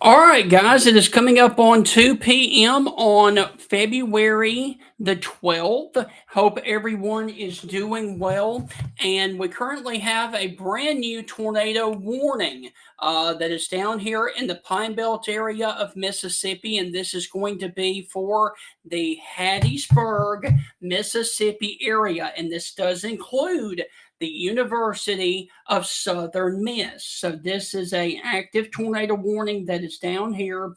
All right, guys, it is coming up on 2 p.m. on February the 12th. Hope everyone is doing well. And we currently have a brand new tornado warning that is down here in the Pine Belt area of Mississippi. And this is going to be for the Hattiesburg, Mississippi area. And this does include the University of Southern Miss. So this is a active tornado warning that is down here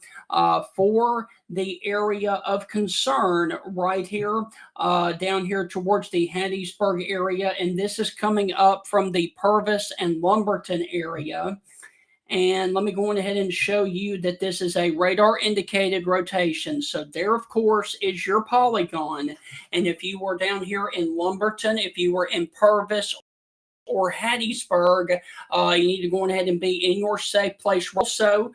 for the area of concern right here, down here towards the Hattiesburg area. And this is coming up from the Purvis and Lumberton area. And let me go on ahead and show you that this is a radar indicated rotation. So there, of course, is your polygon. And if you were down here in Lumberton, if you were in Purvis or Hattiesburg, you need to go ahead and be in your safe place. Also,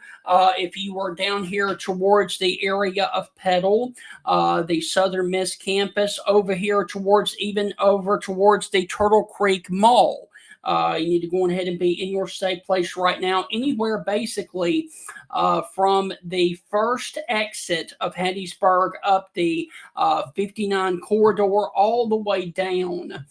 if you are down here towards the area of Petal, the Southern Miss campus, over here towards, even over towards the Turtle Creek Mall, you need to go ahead and be in your safe place right now. Anywhere basically from the first exit of Hattiesburg up the 59 corridor all the way down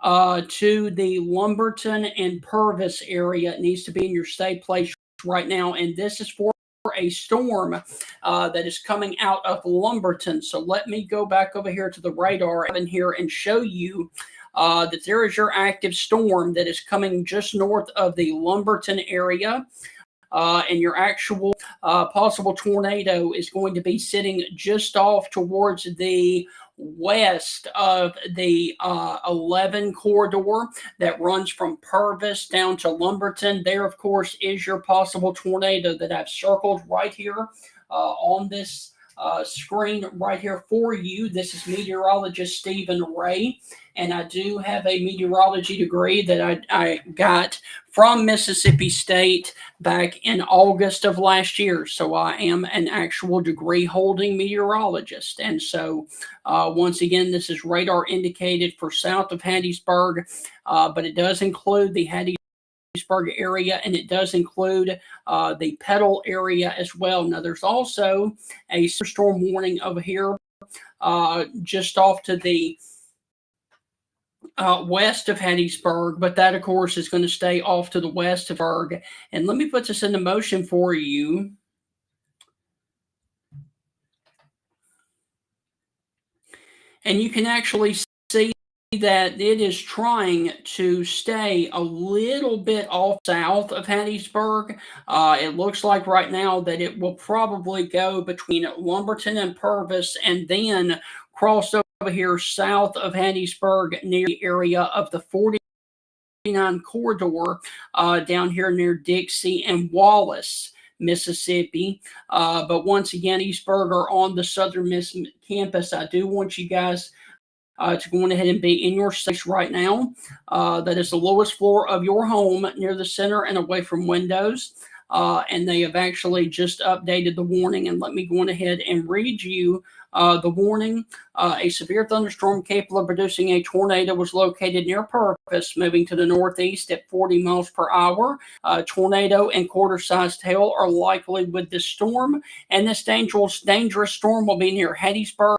to the Lumberton and Purvis area. It needs to be in your safe place right now. And this is for a storm that is coming out of Lumberton. So let me go back over here to the radar in here and show you that there is your active storm that is coming just north of the Lumberton area. And your actual possible tornado is going to be sitting just off towards the west of the 11 corridor that runs from Purvis down to Lumberton. There, of course, is your possible tornado that I've circled right here on this screen right here for you. This is meteorologist Stephen Ray, and I do have a meteorology degree that I got from Mississippi State back in August of last year. So I am an actual degree holding meteorologist. And so once again, this is radar indicated for south of Hattiesburg, but it does include the Hattiesburg area, and it does include the Petal area as well. Now, there's also a storm warning over here just off to the west of Hattiesburg, but that, of course, is going to stay off to the west of Berg. And let me put this into motion for you. And you can actually see that it is trying to stay a little bit off south of Hattiesburg. It looks like right now that it will probably go between Lumberton and Purvis and then cross over here south of Hattiesburg near the area of the 49 corridor down here near Dixie and Wallace, Mississippi. But once again, Hattiesburg are on the Southern Miss campus. I do want you guys to go ahead and be in your space right now. That is the lowest floor of your home near the center and away from windows. And they have actually just updated the warning. And let me go ahead and read you the warning. A severe thunderstorm capable of producing a tornado was located near Purvis, moving to the northeast at 40 miles per hour. Tornado and quarter-sized hail are likely with this storm, and this dangerous storm will be near Hattiesburg,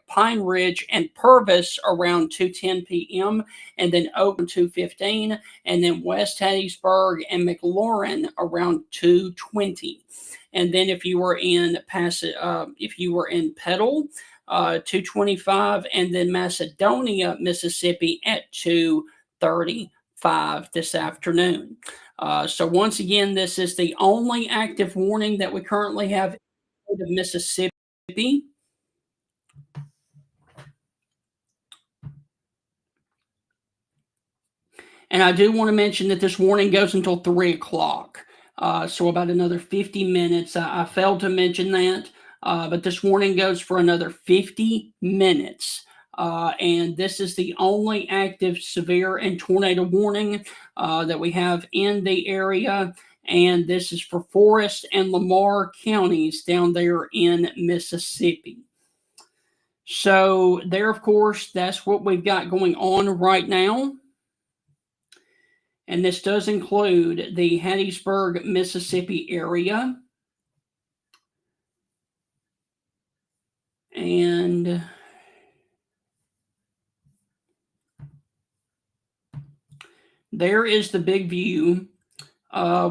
Pine Ridge, and Purvis around 2:10 p.m., and then Oakland 2:15, and then West Hattiesburg and McLaurin around 2:20. And then if you were in Petal, 2:25, and then Macedonia, Mississippi at 2:35 this afternoon. So once again, this is the only active warning that we currently have in the state of Mississippi. And I do want to mention that this warning goes until 3 o'clock. So about another 50 minutes. I failed to mention that, but this warning goes for another 50 minutes. And this is the only active severe and tornado warning that we have in the area. And this is for Forest and Lamar counties down there in Mississippi. So there, of course, that's what we've got going on right now. And this does include the Hattiesburg, Mississippi area. And there is the big view.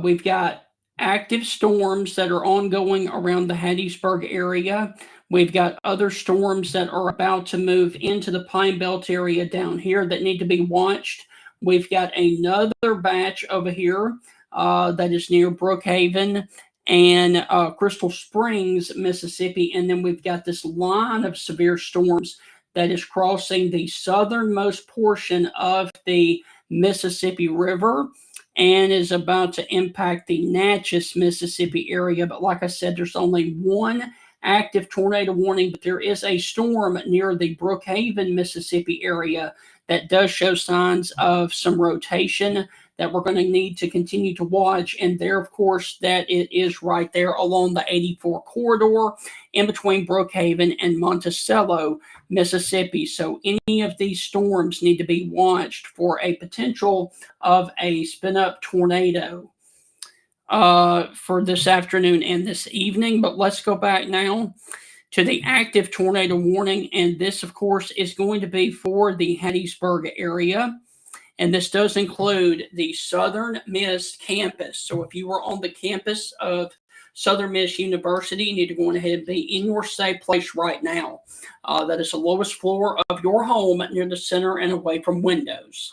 We've got active storms that are ongoing around the Hattiesburg area. We've got other storms that are about to move into the Pine Belt area down here that need to be watched. We've got another batch over here that is near Brookhaven and Crystal Springs, Mississippi. And then we've got this line of severe storms that is crossing the southernmost portion of the Mississippi River and is about to impact the Natchez, Mississippi area. But like I said, there's only one active tornado warning, but there is a storm near the Brookhaven, Mississippi area that does show signs of some rotation that we're going to need to continue to watch. And there, of course, that it is right there along the 84 corridor in between Brookhaven and Monticello, Mississippi. So any of these storms need to be watched for a potential of a spin-up tornado for this afternoon and this evening. But let's go back now to the active tornado warning. And this, of course, is going to be for the Hattiesburg area. And this does include the Southern Miss campus. So if you are on the campus of Southern Miss University, you need to go ahead and be in your safe place right now. That is the lowest floor of your home near the center and away from windows.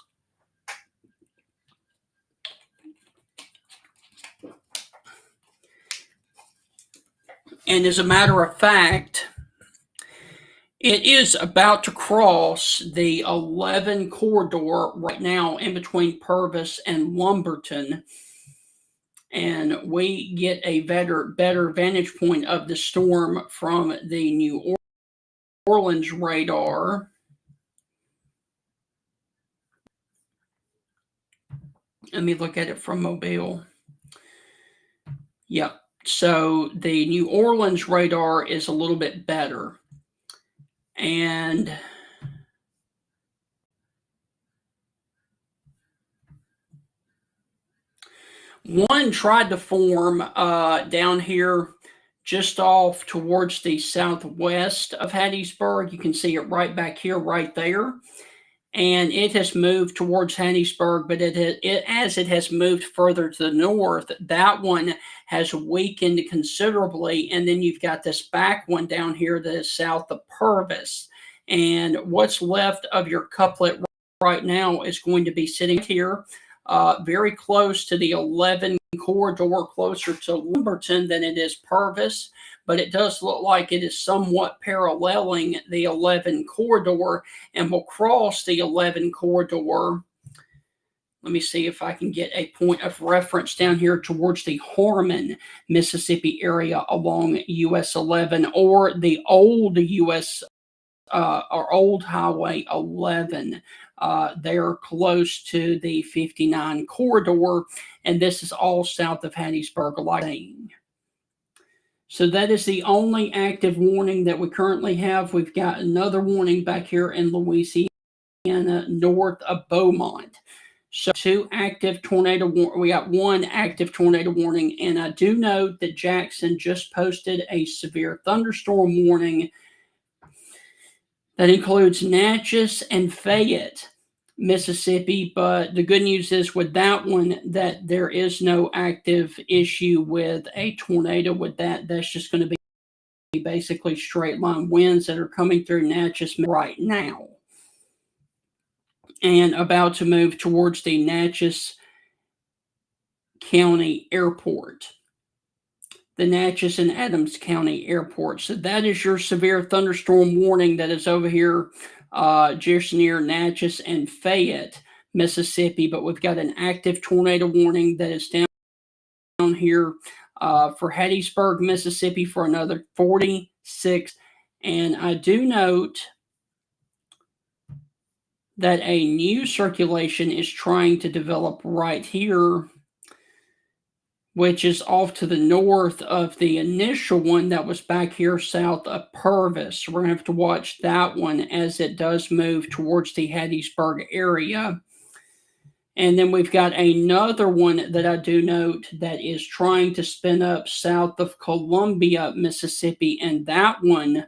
And as a matter of fact, it is about to cross the 11 corridor right now in between Purvis and Lumberton. And we get a better vantage point of the storm from the New Orleans radar. Let me look at it from Mobile. Yep. So the New Orleans radar is a little bit better. And one tried to form down here just off towards the southwest of Hattiesburg. You can see it right back here, right there. And it has moved towards Hattiesburg, but as it has moved further to the north, that one has weakened considerably. And then you've got this back one down here that is south of Purvis. And what's left of your couplet right now is going to be sitting here very close to the 11 corridor, closer to Lumberton than it is Purvis. But it does look like it is somewhat paralleling the 11 corridor and will cross the 11 corridor. Let me see if I can get a point of reference down here towards the Harmon, Mississippi area along US 11 or the old or old Highway 11. They're close to the 59 corridor, and this is all south of Hattiesburg Lane. So that is the only active warning that we currently have. We've got another warning back here in Louisiana, north of Beaumont. So we got one active tornado warning, and I do note that Jackson just posted a severe thunderstorm warning that includes Natchez and Fayette, Mississippi. But the good news is with that one that there is no active issue with a tornado with that. That's just going to be basically straight line winds that are coming through Natchez right now and about to move towards the Natchez County Airport, the Natchez and Adams County Airport. So that is your severe thunderstorm warning that is over here just near Natchez and Fayette, Mississippi. But we've got an active tornado warning that is down here for Hattiesburg, Mississippi for another 46. And I do note that a new circulation is trying to develop right here, which is off to the north of the initial one that was back here south of Purvis. We're going to have to watch that one as it does move towards the Hattiesburg area. And then we've got another one that I do note that is trying to spin up south of Columbia, Mississippi, and that one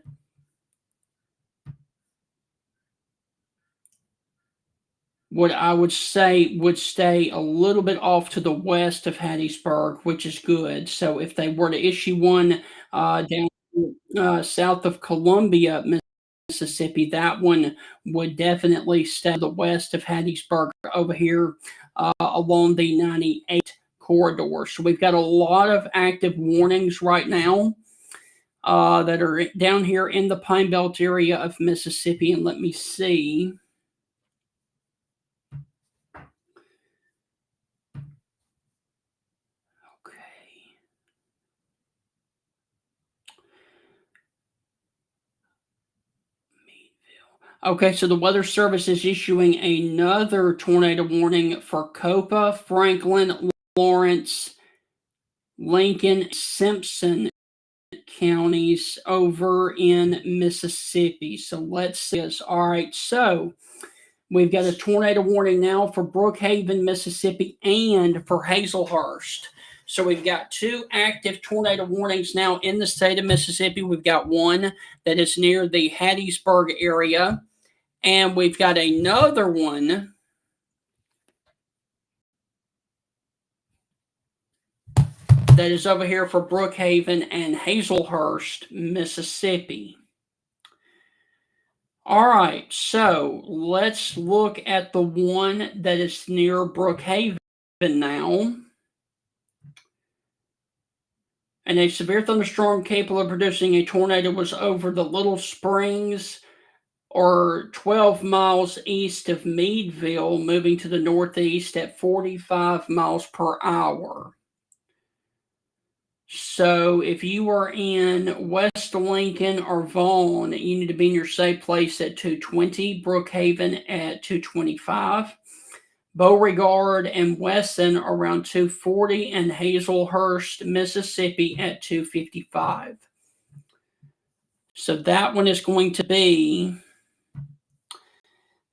what I would say would stay a little bit off to the west of Hattiesburg, which is good. So if they were to issue one down south of Columbia, Mississippi, that one would definitely stay to the west of Hattiesburg over here along the 98 corridor. So we've got a lot of active warnings right now that are down here in the Pine Belt area of Mississippi. And let me see. Okay, so the Weather Service is issuing another tornado warning for Copa, Franklin, Lawrence, Lincoln, Simpson counties over in Mississippi. So let's see this. All right, so we've got a tornado warning now for Brookhaven, Mississippi, and for Hazelhurst. So we've got two active tornado warnings now in the state of Mississippi. We've got one that is near the Hattiesburg area, and we've got another one that is over here for Brookhaven and Hazelhurst, Mississippi. All right, so let's look at the one that is near Brookhaven now. And a severe thunderstorm capable of producing a tornado was over the Little Springs, or 12 miles east of Meadville, moving to the northeast at 45 miles per hour. So if you are in West Lincoln or Vaughn, you need to be in your safe place at 220, Brookhaven at 225, Beauregard and Weston around 240, and Hazelhurst, Mississippi at 255. So that one is going to be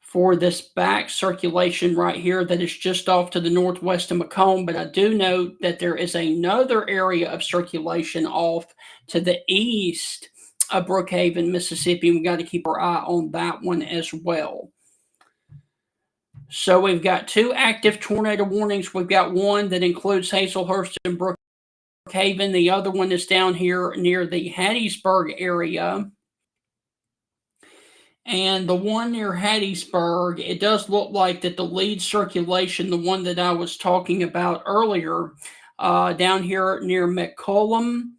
for this back circulation right here that is just off to the northwest of Macomb. But I do note that there is another area of circulation off to the east of Brookhaven, Mississippi. We've got to keep our eye on that one as well. So we've got two active tornado warnings. We've got one that includes Hazelhurst and Brookhaven. The other one is down here near the Hattiesburg area. And the one near Hattiesburg, it does look like that the lead circulation, the one that I was talking about earlier, down here near McCollum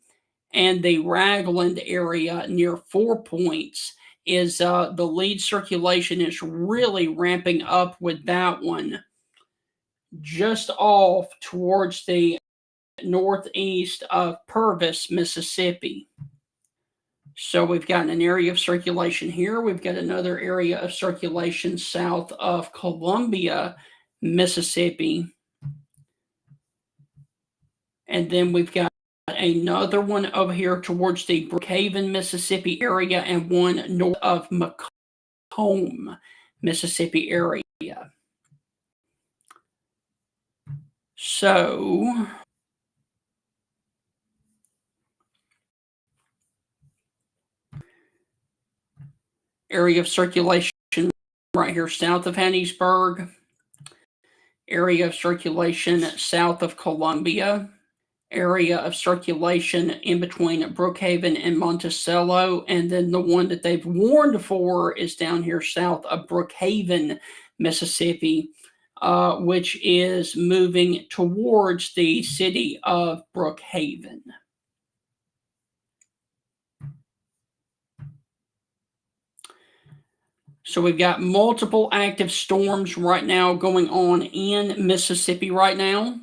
and the Ragland area near 4 Points, is the lead circulation is really ramping up with that one, just off towards the northeast of Purvis, Mississippi. So we've got an area of circulation here. We've got another area of circulation south of Columbia, Mississippi. And then we've got another one over here towards the Brookhaven, Mississippi area, and one north of Macomb, Mississippi area. So area of circulation right here south of Hattiesburg, area of circulation south of Columbia, area of circulation in between Brookhaven and Monticello, and then the one that they've warned for is down here south of Brookhaven, Mississippi, which is moving towards the city of Brookhaven. So we've got multiple active storms right now going on in Mississippi right now.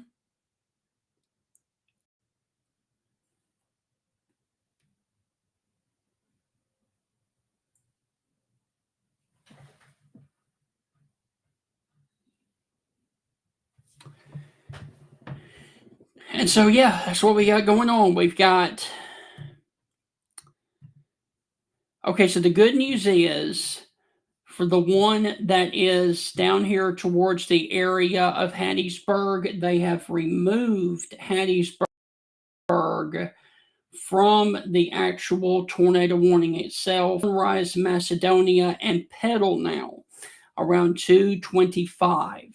And so, yeah, that's what we got going on. We've got... Okay, so the good news is, for the one that is down here towards the area of Hattiesburg, they have removed Hattiesburg from the actual tornado warning itself. Sunrise, Macedonia, and Petal now, around 2:25.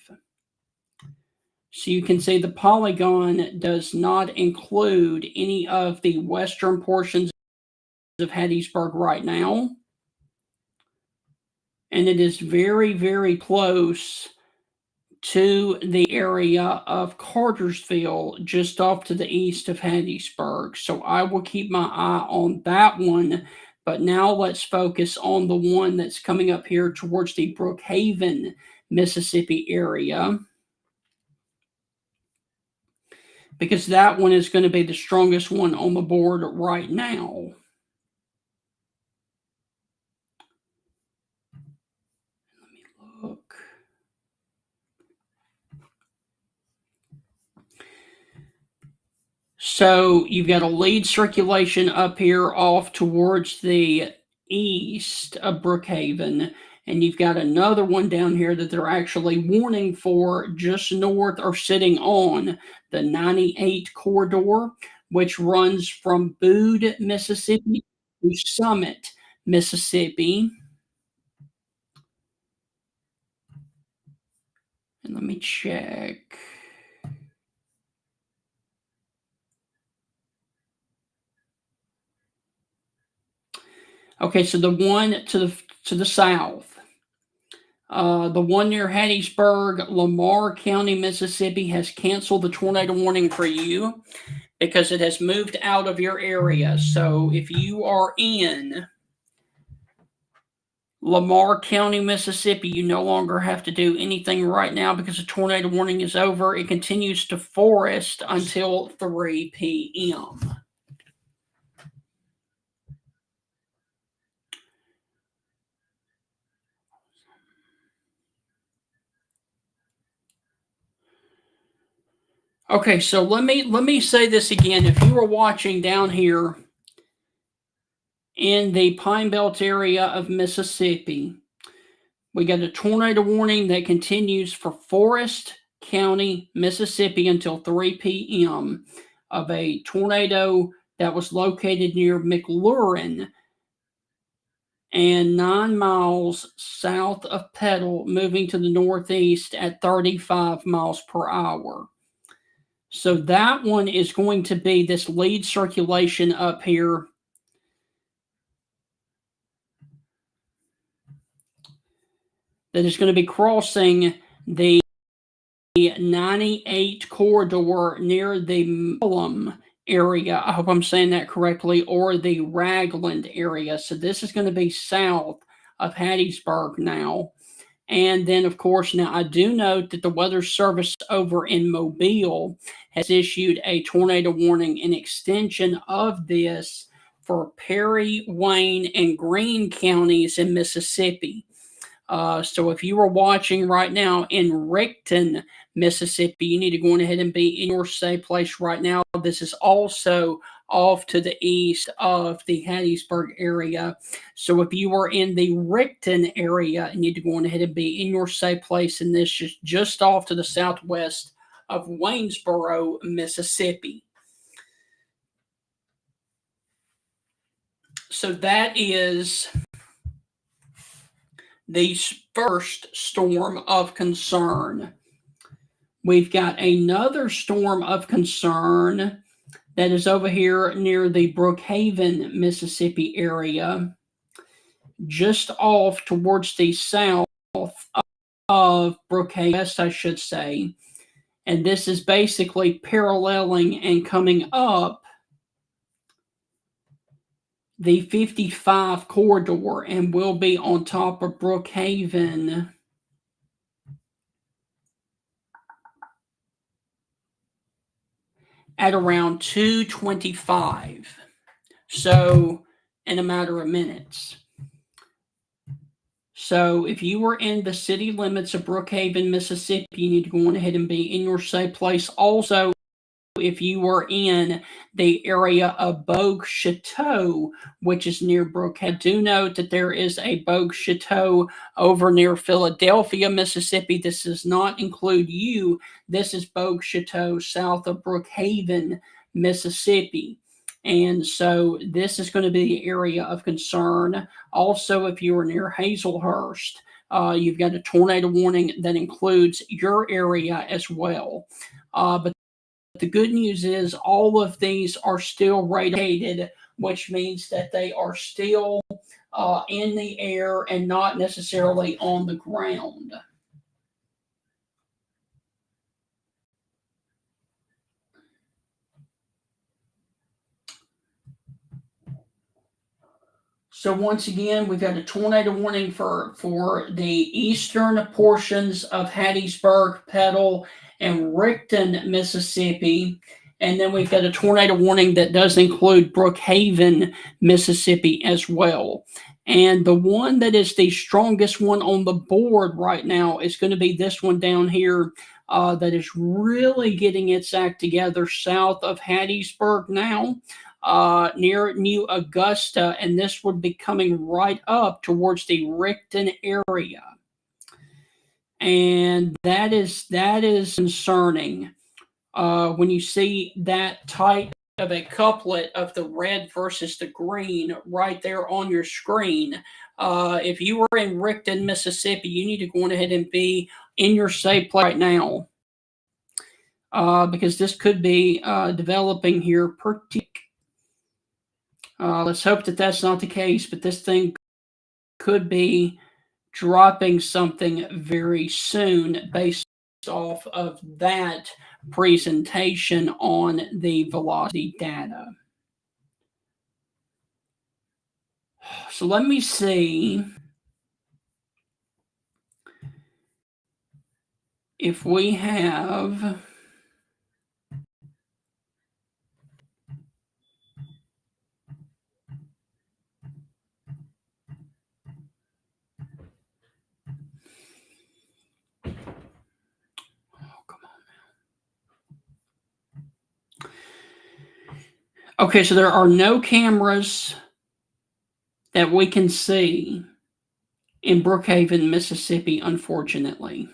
So you can see the polygon does not include any of the western portions of Hattiesburg right now. And it is very, very close to the area of Cartersville, just off to the east of Hattiesburg. So I will keep my eye on that one. But now let's focus on the one that's coming up here towards the Brookhaven, Mississippi area, because that one is going to be the strongest one on the board right now. Look. So you've got a lead circulation up here off towards the east of Brookhaven, and you've got another one down here that they're actually warning for just north or sitting on the 98 corridor, which runs from Bude, Mississippi to Summit, Mississippi. And let me check. Okay, so the one to the south, the one near Hattiesburg, Lamar County, Mississippi, has canceled the tornado warning for you because it has moved out of your area. So if you are in Lamar County, Mississippi, you no longer have to do anything right now because the tornado warning is over. It continues to forest until 3 p.m. Okay, so let me say this again. If you were watching down here in the Pine Belt area of Mississippi, we got a tornado warning that continues for Forest County, Mississippi until 3 p.m. of a tornado that was located near McLaurin and 9 miles south of Petal, moving to the northeast at 35 miles per hour. So that one is going to be this lead circulation up here. That is going to be crossing the 98 corridor near the Milam area. I hope I'm saying that correctly, or the Ragland area. So this is going to be south of Hattiesburg now. And then, of course, now I do note that the Weather Service over in Mobile has issued a tornado warning, an extension of this for Perry, Wayne, and Greene counties in Mississippi. So if you are watching right now in Rickton, Mississippi, you need to go ahead and be in your safe place right now. This is also off to the east of the Hattiesburg area. So if you are in the Rickton area, you need to go on ahead and be in your safe place, and this is just off to the southwest of Waynesboro, Mississippi. So that is the first storm of concern. We've got another storm of concern that is over here near the Brookhaven, Mississippi area, just off towards the south of Brookhaven, west, I should say. And this is basically paralleling and coming up the 55 corridor and will be on top of Brookhaven at around 2:25. So in a matter of minutes. So if you are in the city limits of Brookhaven, Mississippi, you need to go on ahead and be in your safe place. Also, if you are in the area of Bogue Chateau, which is near Brookhaven, do note that there is a Bogue Chateau over near Philadelphia, Mississippi. This does not include you. This is Bogue Chateau south of Brookhaven, Mississippi. And so this is going to be the area of concern. Also, if you are near Hazelhurst, you've got a tornado warning that includes your area as well. But the good news is all of these are still radiated, which means that they are still in the air and not necessarily on the ground. So once again, we've got a tornado warning for the eastern portions of Hattiesburg, Petal, and Rickton, Mississippi. And then we've got a tornado warning that does include Brookhaven, Mississippi as well. And the one that is the strongest one on the board right now is going to be this one down here that is really getting its act together south of Hattiesburg now. Near New Augusta, and this would be coming right up towards the Rickton area. And that is concerning. When you see that tight of a couplet of the red versus the green right there on your screen, if you were in Rickton, Mississippi, you need to go on ahead and be in your safe place right now. Because this could be developing here pretty. Let's hope that that's not the case, but this thing could be dropping something very soon based off of that presentation on the velocity data. So let me see if we have... Okay, so there are no cameras that we can see in Brookhaven, Mississippi, unfortunately.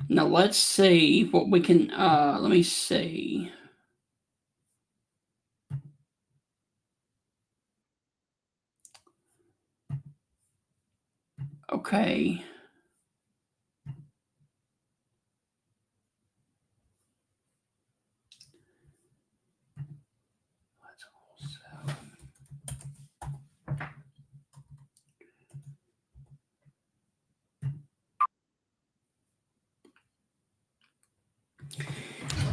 Now let's see what we can, let me see. Okay.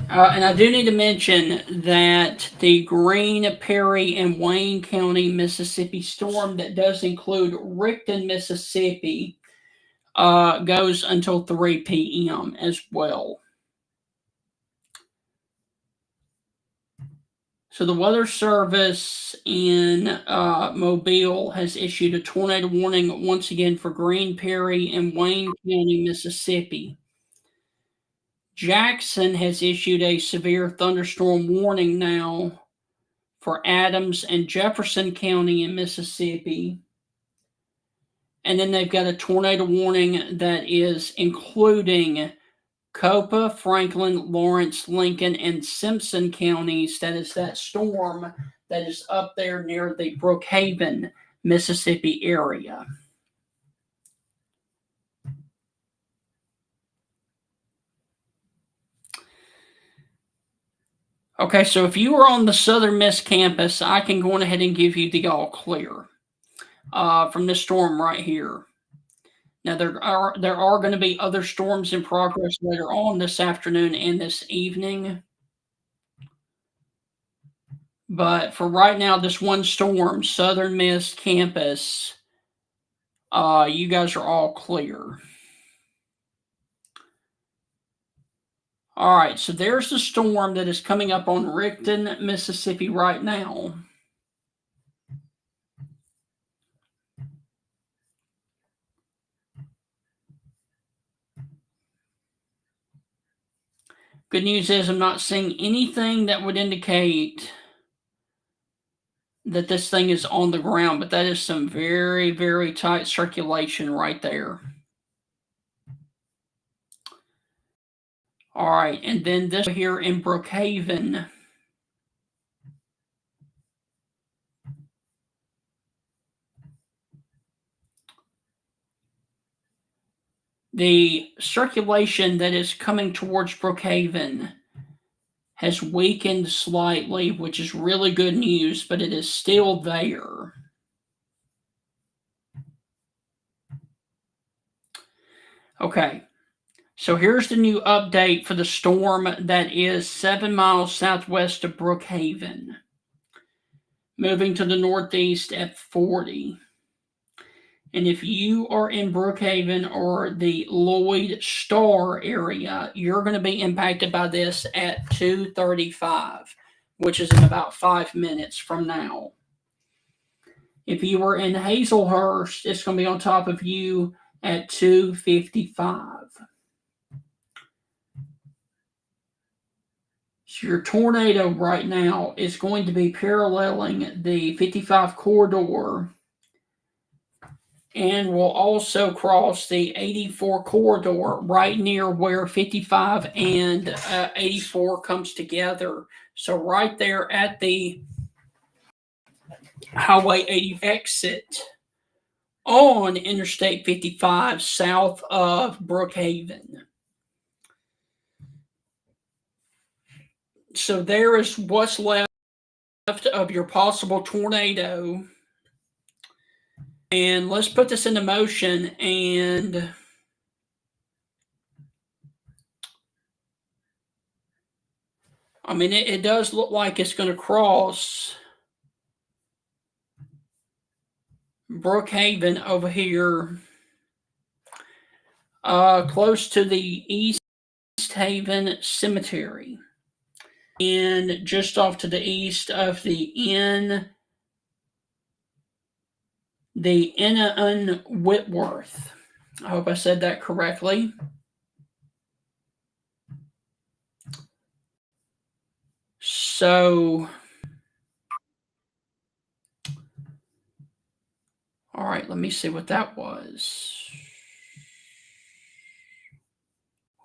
And I do need to mention that the Greene, Perry, and Wayne County, Mississippi storm that does include Rickton, Mississippi, goes until 3 p.m. as well. So the Weather Service in Mobile has issued a tornado warning once again for Greene, Perry, and Wayne County, Mississippi. Jackson has issued a severe thunderstorm warning now for Adams and Jefferson County in Mississippi. And then they've got a tornado warning that is including Copa, Franklin, Lawrence, Lincoln, and Simpson counties. That is that storm that is up there near the Brookhaven, Mississippi area. Okay, so if you are on the Southern Miss campus, I can go on ahead and give you the all clear from this storm right here. Now there are going to be other storms in progress later on this afternoon and this evening. But for right now, this one storm, Southern Miss campus, you guys are all clear. All right, so there's the storm that is coming up on Rickton, Mississippi right now. Good news is I'm not seeing anything that would indicate that this thing is on the ground, but that is some very, very tight circulation right there. All right, and then this here in Brookhaven. The circulation that is coming towards Brookhaven has weakened slightly, which is really good news, but it is still there. Okay, so here's the new update for the storm that is 7 miles southwest of Brookhaven, moving to the northeast at 40. And if you are in Brookhaven or the Lloyd Star area, you're going to be impacted by this at 2:35, which is in about 5 minutes from now. If you were in Hazelhurst, it's going to be on top of you at 2:55. So your tornado right now is going to be paralleling the 55 corridor and will also cross the 84 corridor right near where 55 and 84 comes together. So right there at the Highway 80 exit on Interstate 55 south of Brookhaven. So there is what's left of your possible tornado. And let's put this into motion, and I mean, it does look like it's going to cross Brookhaven over here, close to the East Haven Cemetery, and just off to the east of the Inna Whitworth. I hope I said that correctly. So, all right, let me see what that was.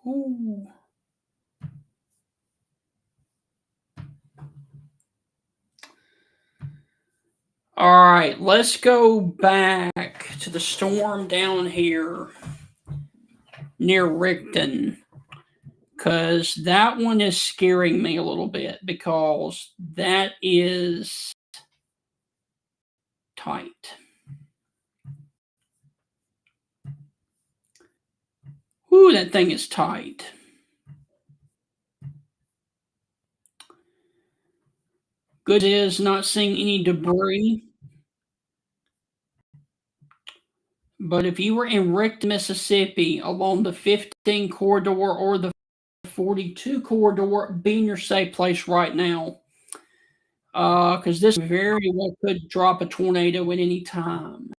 Ooh. All right, let's go back to the storm down here near Rickton, because that one is scaring me a little bit because that is tight. Ooh, that thing is tight. Good is not seeing any debris. But if you were in Rickton, Mississippi, along the 15 corridor or the 42 corridor, be in your safe place right now. Because this very well could drop a tornado at any time.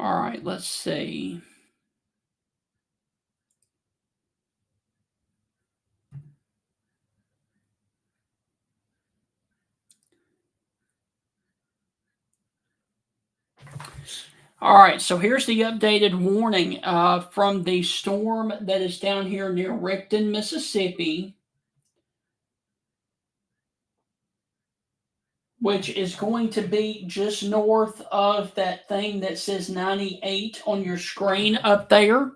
All right, let's see. All right, so here's the updated warning from the storm that is down here near Rickton, Mississippi, which is going to be just north of that thing that says 98 on your screen up there.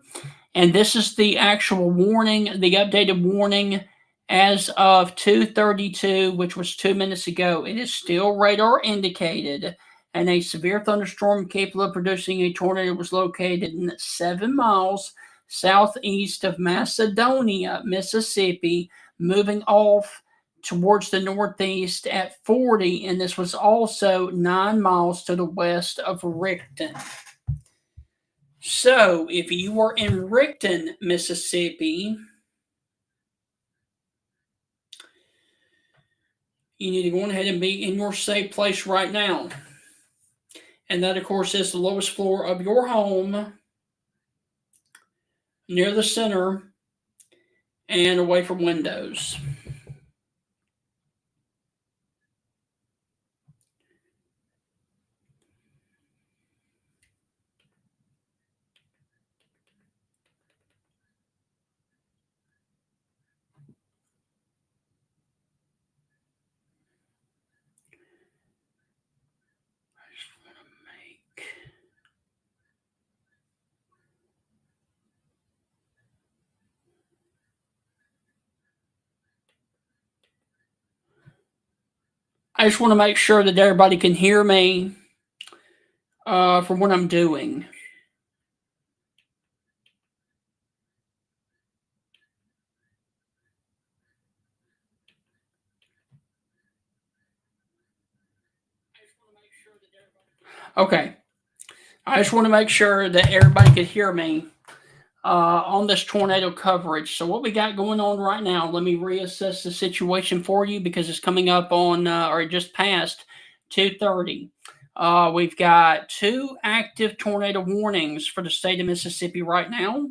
And this is the actual warning, the updated warning as of 2:32, which was 2 minutes ago. It is still radar indicated, and a severe thunderstorm capable of producing a tornado was located 7 miles southeast of Macedonia, Mississippi, moving off towards the northeast at 40, and this was also 9 miles to the west of Rickton. So, if you are in Rickton, Mississippi, you need to go ahead and be in your safe place right now. And that, of course, is the lowest floor of your home, near the center, and away from windows. I just want to make sure that everybody can hear me from what I'm doing. Okay. I just want to make sure that everybody could hear me on this tornado coverage. So what we got going on right now, let me reassess the situation for you because it's coming up on, or it just passed 2:30. We've got 2 active tornado warnings for the state of Mississippi right now.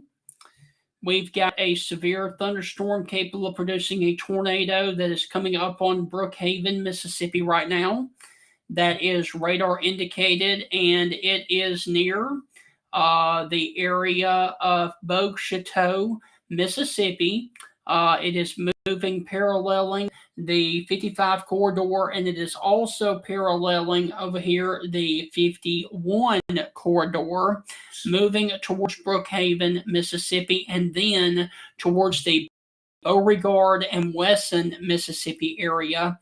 We've got a severe thunderstorm capable of producing a tornado that is coming up on Brookhaven, Mississippi right now. That is radar indicated, and it is near the area of Bogue Chateau, Mississippi. It is moving paralleling the 55 corridor, and it is also paralleling over here the 51 corridor, moving towards Brookhaven, Mississippi, and then towards the Beauregard and Wesson, Mississippi area.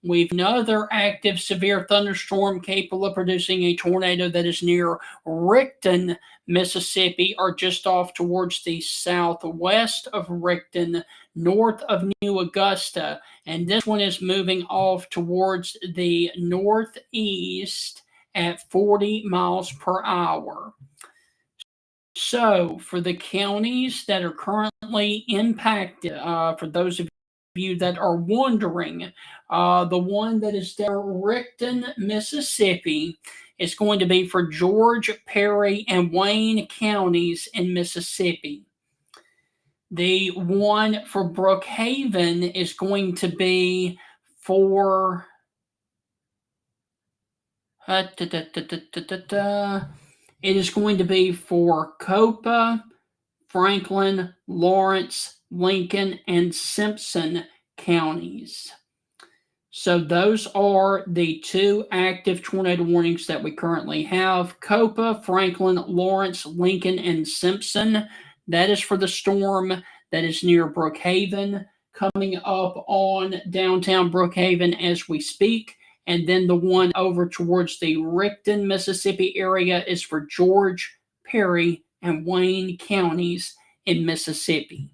We've another active severe thunderstorm capable of producing a tornado that is near Rickton, Mississippi, or just off towards the southwest of Rickton, north of New Augusta. And this one is moving off towards the northeast at 40 miles per hour. So, for the counties that are currently impacted, for those of you that are wondering, the one that is there, Rickton, Mississippi, is going to be for George, Perry, and Wayne counties in Mississippi. The one for Brookhaven is going to be for it is going to be for Copa, Franklin, Lawrence, Lincoln, and Simpson counties. So those are the 2 active tornado warnings that we currently have. Copa, Franklin, Lawrence, Lincoln, and Simpson. That is for the storm that is near Brookhaven, coming up on downtown Brookhaven as we speak. And then the one over towards the Rickton, Mississippi area is for George, Perry, and Wayne counties in Mississippi.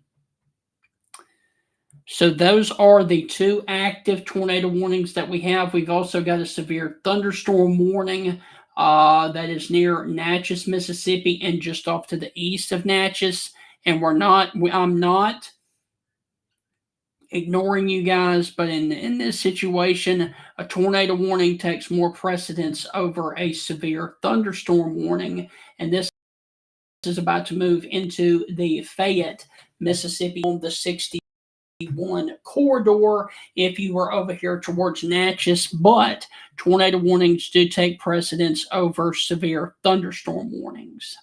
So those are the 2 active tornado warnings that we have. We've also got a severe thunderstorm warning that is near Natchez, Mississippi, and just off to the east of Natchez. And I'm not ignoring you guys, but in this situation, a tornado warning takes more precedence over a severe thunderstorm warning, and this is about to move into the Fayette, Mississippi on the 61 corridor if you were over here towards Natchez, but tornado warnings do take precedence over severe thunderstorm warnings.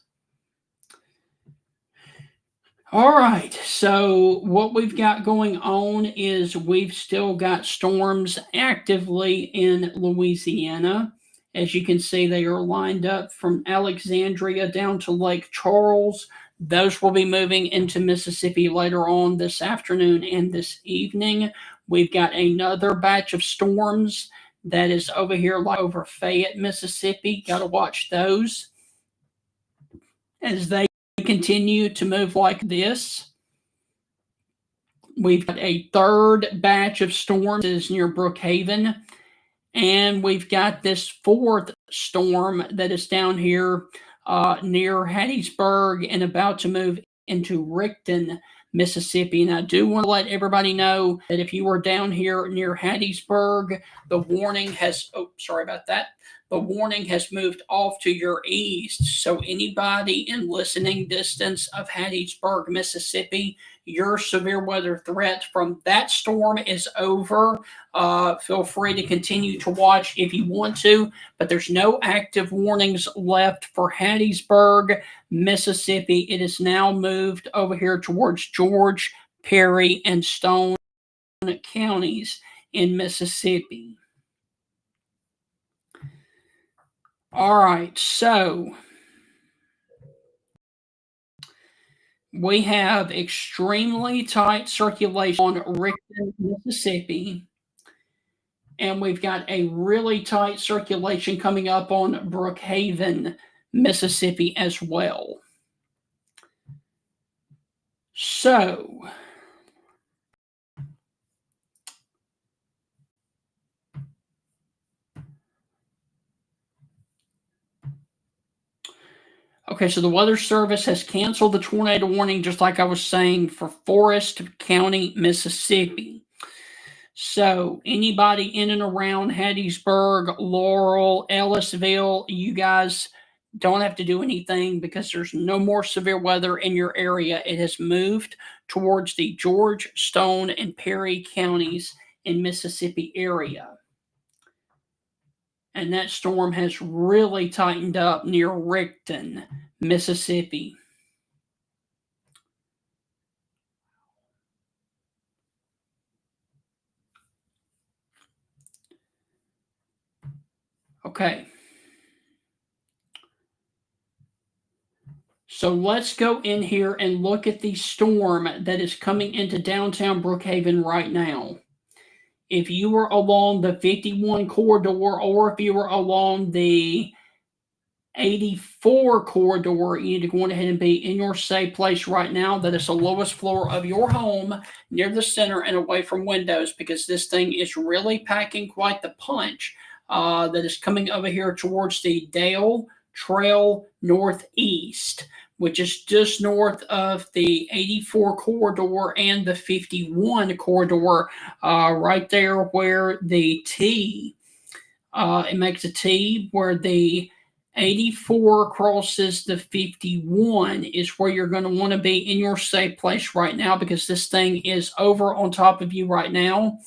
All right, so what we've got going on is we've still got storms actively in Louisiana. As you can see, they are lined up from Alexandria down to Lake Charles. Those will be moving into Mississippi later on this afternoon and this evening. We've got another batch of storms that is over here over Fayette, Mississippi. Got to watch those as they continue to move like this. We've got a third batch of storms is near Brookhaven, and we've got this fourth storm that is down here near Hattiesburg and about to move into Rickton, Mississippi. And I do want to let everybody know that if you are down here near Hattiesburg, the warning has, the warning has moved off to your east. So anybody in listening distance of Hattiesburg, Mississippi, your severe weather threat from that storm is over. Feel free to continue to watch if you want to, but there's no active warnings left for Hattiesburg, Mississippi. It is now moved over here towards George, Perry, and Stone counties in Mississippi. All right, so we have extremely tight circulation on Rickton, Mississippi, and we've got a really tight circulation coming up on Brookhaven, Mississippi as well. So okay, so the Weather Service has canceled the tornado warning, just like I was saying, for Forest County, Mississippi. So anybody in and around Hattiesburg, Laurel, Ellisville, you guys don't have to do anything because there's no more severe weather in your area. It has moved towards the George, Stone, and Perry counties in Mississippi area. And that storm has really tightened up near Rickton, Mississippi. Okay. So let's go in here and look at the storm that is coming into downtown Brookhaven right now. If you were along the 51 corridor or if you were along the 84 corridor, you need to go ahead and be in your safe place right now. That is the lowest floor of your home, near the center and away from windows, because this thing is really packing quite the punch. That is coming over here towards the Dale Trail Northeast, which is just north of the 84 corridor and the 51 corridor, right there where the T, it makes a T, where the 84 crosses the 51 is where you're going to want to be in your safe place right now, because this thing is over on top of you right now.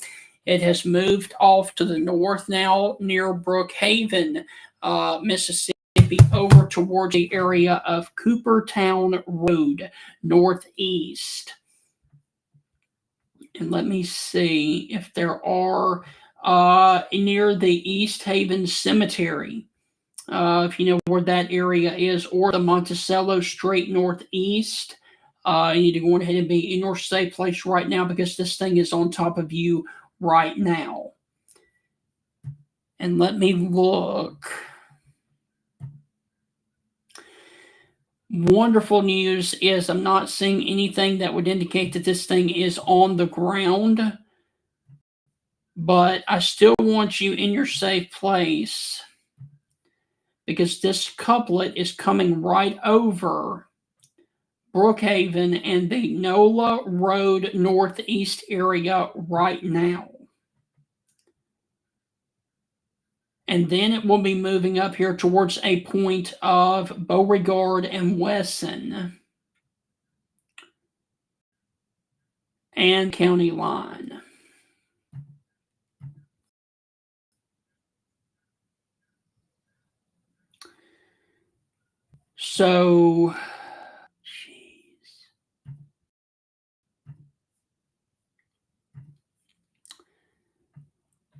It has moved off to the north now near Brookhaven, Mississippi, over towards the area of Coopertown Road, northeast. And let me see if there are near the East Haven Cemetery, if you know where that area is, or the Monticello Street northeast. You need to go ahead and be in your safe place right now, because this thing is on top of you right now. And let me look. Wonderful news is I'm not seeing anything that would indicate that this thing is on the ground, but I still want you in your safe place, because this couplet is coming right over Brookhaven, and the NOLA Road Northeast area right now. And then it will be moving up here towards a point of Beauregard and Wesson and county line. So,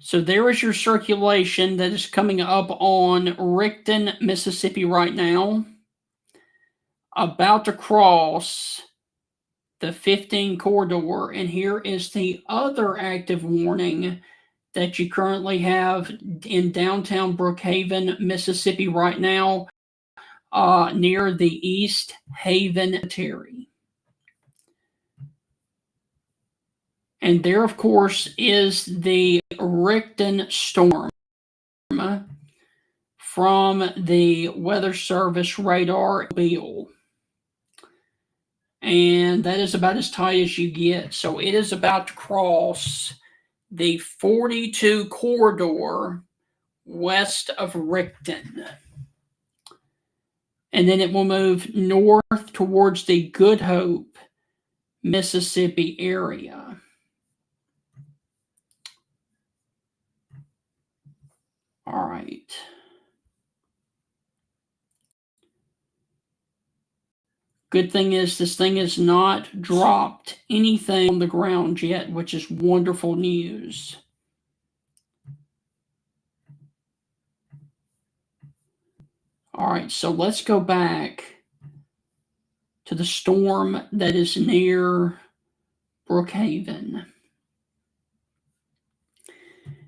So there is your circulation that is coming up on Rickton, Mississippi right now. About to cross the 15 corridor. And here is the other active warning that you currently have in downtown Brookhaven, Mississippi right now, near the East Haven Cemetery. And there, of course, is the Rickton storm from the Weather Service radar wheel. And that is about as tight as you get. So it is about to cross the 42 corridor west of Rickton. And then it will move north towards the Good Hope, Mississippi area. All right. Good thing is this thing has not dropped anything on the ground yet, which is wonderful news. All right, so let's go back to the storm that is near Brookhaven.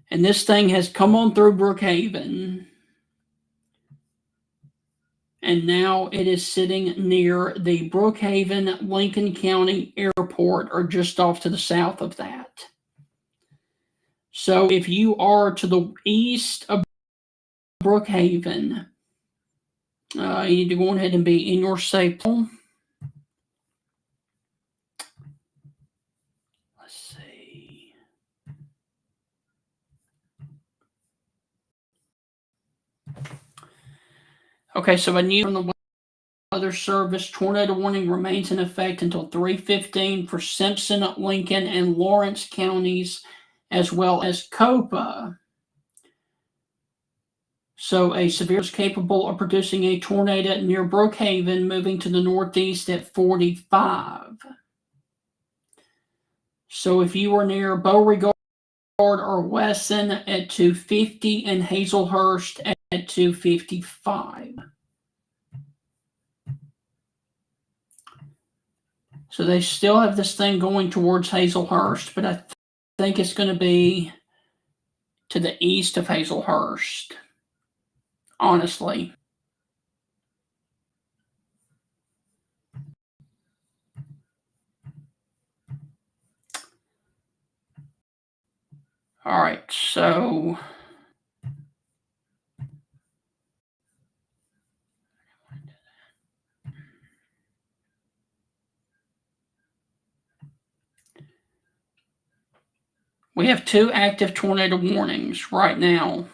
And this thing has come on through Brookhaven. And now it is sitting near the Brookhaven Lincoln County Airport, or just off to the south of that. So if you are to the east of Brookhaven, you need to go ahead and be in your safe zone. Let's see. Okay, so a new from the Weather Service tornado warning remains in effect until 3:15 for Simpson, Lincoln, and Lawrence counties, as well as Copa. So a severe is capable of producing a tornado near Brookhaven, moving to the northeast at 45. So if you are near Beauregard or Wesson at 250 and Hazelhurst at 255. So they still have this thing going towards Hazelhurst, but I think it's going to be to the east of Hazelhurst, honestly. All right, so we have 2 active tornado warnings right now.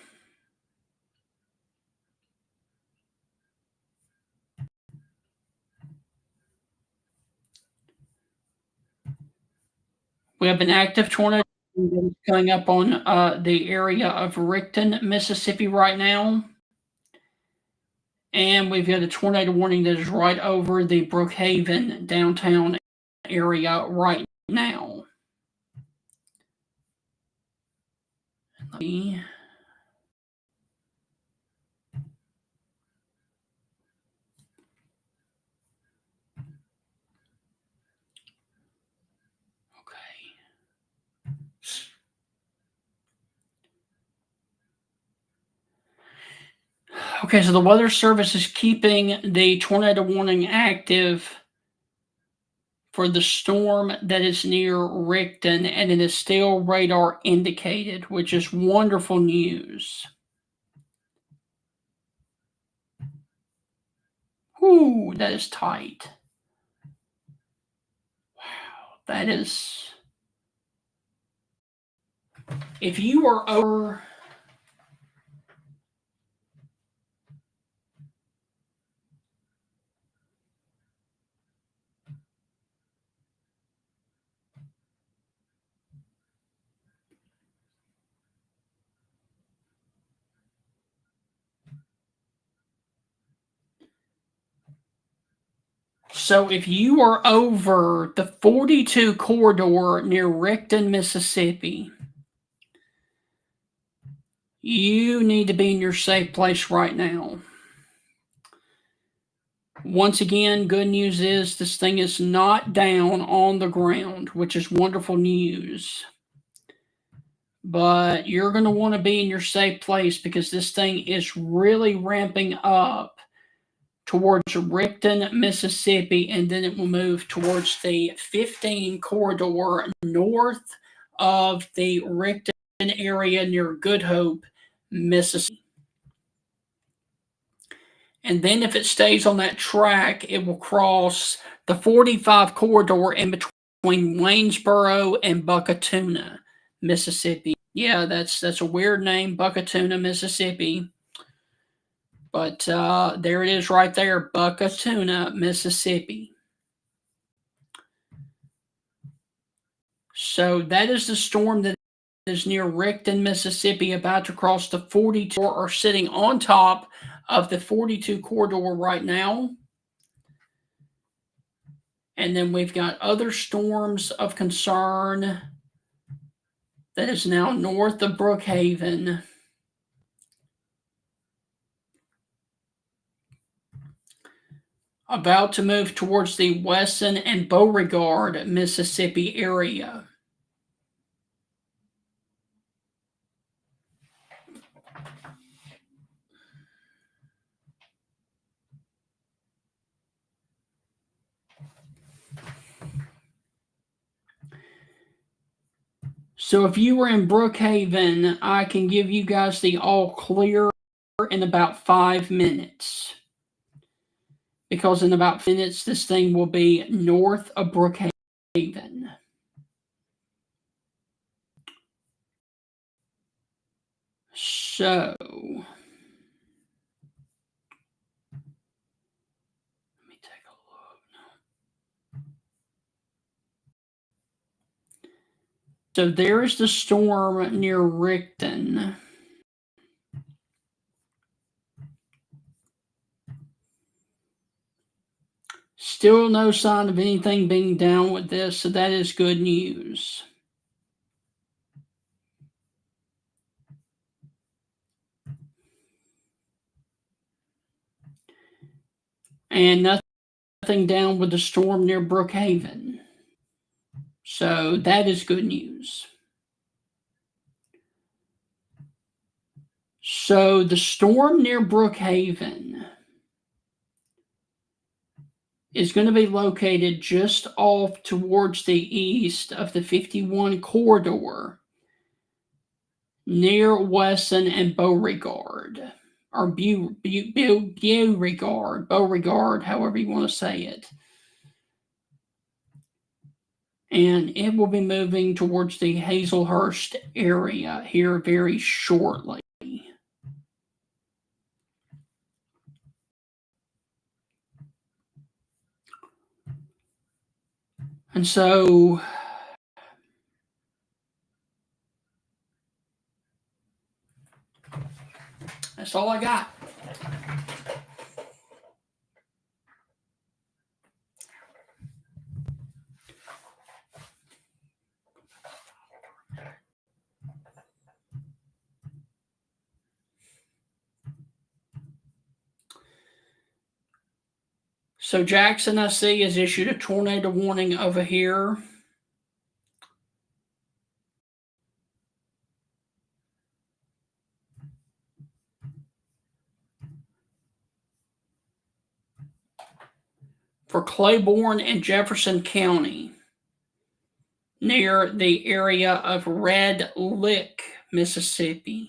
We have an active tornado coming up on the area of Rickton, Mississippi right now. And we've got a tornado warning that is right over the Brookhaven downtown area right now. Let me Okay, so the Weather Service is keeping the tornado warning active for the storm that is near Rickton, and it is still radar indicated, which is wonderful news. Whew, that is tight. That is, if you are over. So if you are over the 42 corridor near Rickton, Mississippi, you need to be in your safe place right now. Once again, good news is this thing is not down on the ground, which is wonderful news. But you're going to want to be in your safe place because this thing is really ramping up towards Rickton, Mississippi, and then it will move towards the 15 corridor north of the Rickton area near Good Hope, Mississippi. And then if it stays on that track, it will cross the 45 corridor in between Waynesboro and Buckatuna, Mississippi. Yeah, that's a weird name, Buckatuna, Mississippi. But there it is right there, Buckatuna, Mississippi. So that is the storm that is near Rickton, Mississippi, about to cross the 42 or sitting on top of the 42 corridor right now. And then we've got other storms of concern that is now north of Brookhaven. About to move towards the Wesson and Beauregard, Mississippi area. So if you were in Brookhaven, I can give you guys the all clear in about 5 minutes. Because in about 5 minutes, this thing will be north of Brookhaven. So, let me take a look. So there is the storm near Rickton. Still no sign of anything being down with this, so that is good news. And nothing down with the storm near Brookhaven. So that is good news. So the storm near Brookhaven is going to be located just off towards the east of the 51 corridor near Wesson and Beauregard, or Beauregard, however you want to say it. And it will be moving towards the Hazelhurst area here very shortly. And so that's all I got. So Jackson, I see, has issued a tornado warning over here. For Claiborne and Jefferson County, near the area of Red Lick, Mississippi.